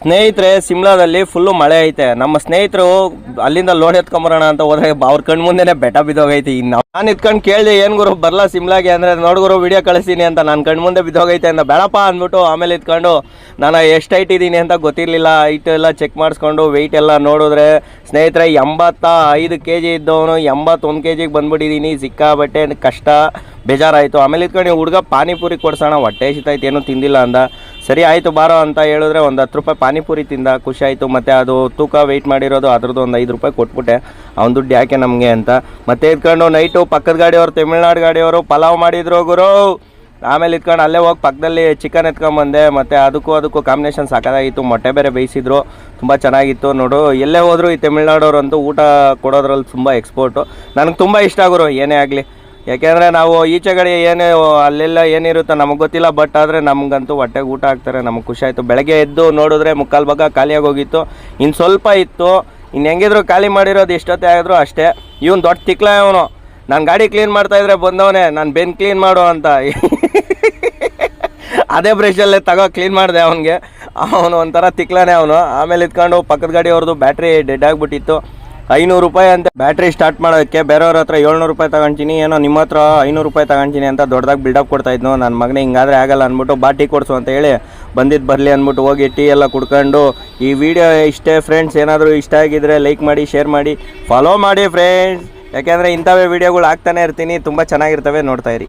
ಸ್ನೇಹಿತರೆ, ಸಿಮ್ಲಾದಲ್ಲಿ ಫುಲ್ಲು ಮಳೆ ಐತೆ. ನಮ್ಮ ಸ್ನೇಹಿತರು ಅಲ್ಲಿಂದ ಲೋಡ್ ಎತ್ಕೊಂಬರೋಣ ಅಂತ ಹೋದ್ರೆ ಅವ್ರ ಕಣ್ ಮುಂದೆನೆ ಬೆಟ್ಟ ಬಿದ್ದೋಗೈತಿ. ನಾನು ಇತ್ಕೊಂಡು ಕೇಳಿದೆ, ಏನು ಗುರು ಬರಲ್ಲ ಸಿಮ್ಲಾಗೆ ಅಂದರೆ, ನೋಡ್ಗುರು ವಿಡಿಯೋ ಕಳಿಸ್ತೀನಿ ಅಂತ. ನಾನು ಕಣ್ ಮುಂದೆ ಬಿದ್ದೋಗೈತೆ ಅಂತ ಬೇಡಪ್ಪ ಅಂದ್ಬಿಟ್ಟು ಆಮೇಲೆ ಇತ್ಕೊಂಡು ನಾನು ಎಷ್ಟು ಹೈಟ್ ಇದ್ದೀನಿ ಅಂತ ಗೊತ್ತಿರಲಿಲ್ಲ. ಹೈಟ್ ಎಲ್ಲ ಚೆಕ್ ಮಾಡಿಸ್ಕೊಂಡು ವೆಯ್ಟ್ ಎಲ್ಲ ನೋಡಿದ್ರೆ ಸ್ನೇಹಿತರೆ 85 kg ಇದ್ದವನು 81 kgಗೆ ಬಂದ್ಬಿಟ್ಟಿದ್ದೀನಿ. ಸಿಕ್ಕಾಬಟ್ಟೆ ಕಷ್ಟ, ಬೇಜಾರಾಯಿತು. ಆಮೇಲೆ ಇತ್ಕೊಂಡು ಹುಡುಗ ಪಾನಿಪುರಿ ಕೊಡ್ಸೋಣ, ಹೊಟ್ಟೆ ಹಸಿತೈತೆ, ಏನೂ ತಿಂದಿಲ್ಲ ಅಂದ. ಸರಿ ಆಯಿತು ಬಾರೋ ಅಂತ ಹೇಳಿದ್ರೆ ಒಂದು 10 ರೂಪಾಯಿ ಪಾನಿಪುರಿ ತಿಂದ, ಖುಷಿ ಆಯಿತು. ಮತ್ತು ಅದು ತೂಕ ವೆಯ್ಟ್ ಮಾಡಿರೋದು ಅದ್ರದ್ದು ಒಂದು 5 ರೂಪಾಯಿ ಕೊಟ್ಬಿಟ್ಟೆ, ಅವ್ನು ದುಡ್ಡು ಯಾಕೆ ನಮಗೆ ಅಂತ. ಮತ್ತೆ ಇದ್ಕೊಂಡು ನೈಟು ಪಕ್ಕದ ಗಾಡಿಯವರು, ತಮಿಳ್ನಾಡು ಗಾಡಿಯವರು ಪಲಾವ್ ಮಾಡಿದ್ರು ಗುರು. ಆಮೇಲೆ ಇದ್ಕೊಂಡು ಅಲ್ಲೇ ಹೋಗಿ ಪಕ್ಕದಲ್ಲಿ ಚಿಕನ್ ಎತ್ಕೊಂಬಂದೆ. ಮತ್ತು ಅದಕ್ಕೂ ಕಾಂಬಿನೇಷನ್ ಸಾಕಾಗಿತ್ತು. ಮೊಟ್ಟೆ ಬೇರೆ ಬೇಯಿಸಿದ್ರು, ತುಂಬ ಚೆನ್ನಾಗಿತ್ತು. ನೋಡು, ಎಲ್ಲೇ ಹೋದ್ರು ಈ ತಮಿಳ್ನಾಡವ್ರಂತೂ ಊಟ ಕೊಡೋದ್ರಲ್ಲಿ ತುಂಬ ಎಕ್ಸ್ಪೋರ್ಟು. ನನಗೆ ತುಂಬ ಇಷ್ಟ ಆಗೋರು ಏನೇ ಆಗಲಿ. ಯಾಕೆಂದರೆ ನಾವು ಈಚೆ ಕಡೆ ಏನೇ ಅಲ್ಲೆಲ್ಲ ಏನಿರುತ್ತೋ ನಮಗೆ ಗೊತ್ತಿಲ್ಲ, ಬಟ್ ಆದರೆ ನಮಗಂತೂ ಹೊಟ್ಟೆಗೆ ಊಟ ಹಾಕ್ತಾರೆ, ನಮಗೆ ಖುಷಿ ಆಯಿತು. ಬೆಳಗ್ಗೆ ಎದ್ದು ನೋಡಿದ್ರೆ 3/4 ಭಾಗ ಖಾಲಿಯಾಗಿ ಹೋಗಿತ್ತು, ಇನ್ನು ಸ್ವಲ್ಪ ಇತ್ತು. ಇನ್ನು ಹೆಂಗಿದ್ರು ಖಾಲಿ ಮಾಡಿರೋದು ಎಷ್ಟೊತ್ತೇ ಆಗಿದ್ರು ಅಷ್ಟೇ. ಇವನು ದೊಡ್ಡ ತಿಕ್ಲ ಅವನು. ನಾನು ಗಾಡಿ ಕ್ಲೀನ್ ಮಾಡ್ತಾಯಿದ್ರೆ ಬಂದವನೇ, ನಾನು ಬೆನ್ ಕ್ಲೀನ್ ಮಾಡು ಅಂತ. ಅದೇ ಬ್ರಷಲ್ಲೇ ಕ್ಲೀನ್ ಮಾಡಿದೆ ಅವನಿಗೆ. ಅವನು ಒಂಥರ ತಿಕ್ಲಾನೆ ಅವನು. ಆಮೇಲೆ ಇತ್ಕೊಂಡು ಪಕ್ಕದ ಗಾಡಿ ಅವ್ರದ್ದು ಬ್ಯಾಟ್ರಿ ಡೆಡ್ ಆಗಿಬಿಟ್ಟಿತ್ತು. 500 ರೂಪಾಯಿ ಅಂತ ಬ್ಯಾಟ್ರಿ ಸ್ಟಾರ್ಟ್ ಮಾಡೋಕ್ಕೆ. ಬೇರೆಯವ್ರ ಹತ್ರ 700 ರೂಪಾಯಿ ತಗೊಂತೀನಿ, ಏನೋ ನಿಮ್ಮ ಹತ್ರ 500 ರೂಪಾಯಿ ತಗೊಂತೀನಿ ಅಂತ ದೊಡ್ಡದಾಗಿ ಬಿಲ್ಡಪ್ ಕೊಡ್ತಾಯಿದ್ನು. ನನ್ನ ಮಗನೇ ಹಿಂಗಾದರೆ ಆಗಲ್ಲ ಅಂದ್ಬಿಟ್ಟು ಬಾ ಟೀ ಕೊಡಿಸು ಅಂತ ಹೇಳಿ ಬರಲಿ ಅಂದ್ಬಿಟ್ಟು ಹೋಗಿ ಟೀ ಎಲ್ಲ ಕುಡ್ಕೊಂಡು. ಈ ವಿಡಿಯೋ ಇಷ್ಟೇ ಫ್ರೆಂಡ್ಸ್. ಏನಾದರೂ ಇಷ್ಟ ಆಗಿದ್ರೆ ಲೈಕ್ ಮಾಡಿ, ಶೇರ್ ಮಾಡಿ, ಫಾಲೋ ಮಾಡಿ ಫ್ರೆಂಡ್ಸ್. ಯಾಕೆಂದರೆ ಇಂಥವೇ ವೀಡಿಯೋಗಳು ಹಾಕ್ತಾನೆ ಇರ್ತೀನಿ, ತುಂಬ ಚೆನ್ನಾಗಿರ್ತವೆ, ನೋಡ್ತಾಯಿರಿ.